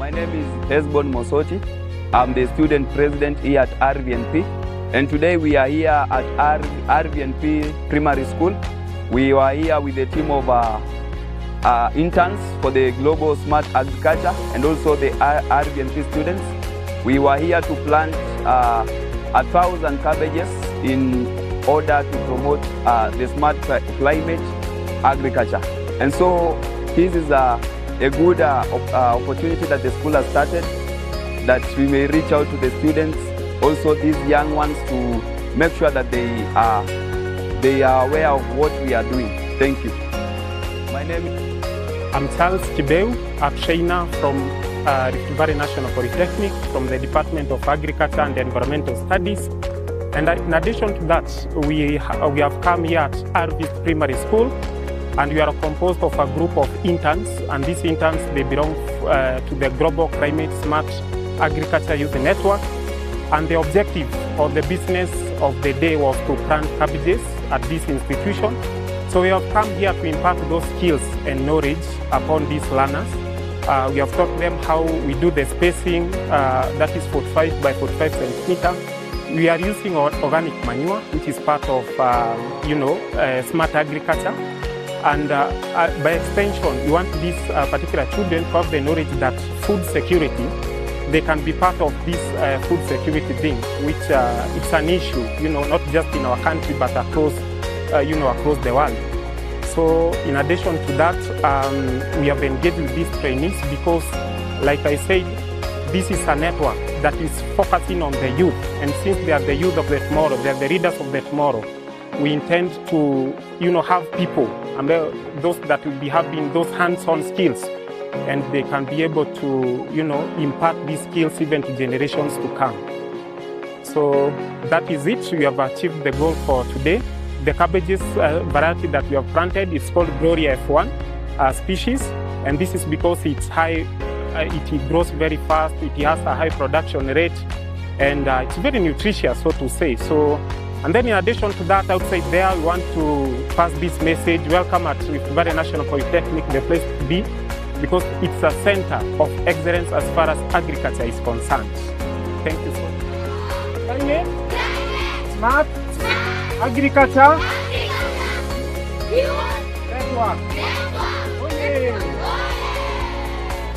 My name is 𝐆𝐂𝐒𝐿𝐿. I'm the student president here at RVNP, and today we are here at RVNP Primary School. We are here with a team of interns for the Global Smart Agriculture and also the RVNP students. We were here to plant 1,000 cabbages in order to promote the smart climate agriculture. And so this is a good opportunity that the school has started, that we may reach out to the students, also these young ones, to make sure that they are aware of what we are doing. Thank you. My name is... I'm 𝐈𝐧𝐭𝐤, a trainer from Rift Valley National Polytechnic from the Department of Agriculture and Environmental Studies. And in addition to that, we have come here at RVIST Primary School, and we are composed of a group of interns, and these interns, they belong to the Global Climate Smart Agriculture Youth Network. And the objective of the business of the day was to plant cabbages at this institution. So we have come here to impart those skills and knowledge upon these learners. We have taught them how we do the spacing, that is 45 by 45 centimeters. We are using organic manure, which is part of, smart agriculture. And by extension, we want these particular children to have the knowledge that food security, they can be part of this food security thing, which it's an issue, not just in our country, but across, across the world. So in addition to that, we have engaged with these trainees because, like I said, this is a network that is focusing on the youth. And since they are the youth of the tomorrow, they are the leaders of the tomorrow, we intend to, have people, and those that will be having those hands-on skills, and they can be able to, impart these skills even to generations to come. So that is it. We have achieved the goal for today. The cabbages variety that we have planted is called Gloria F1 species, and this is because it's high, it grows very fast, it has a high production rate, and it's very nutritious, so to say. So, and then in addition to that, outside there, we want to pass this message: welcome at Rift Valley National Polytechnic, the place to be, because it's a center of excellence as far as agriculture is concerned. Thank you so much. Climate, smart, agriculture, network.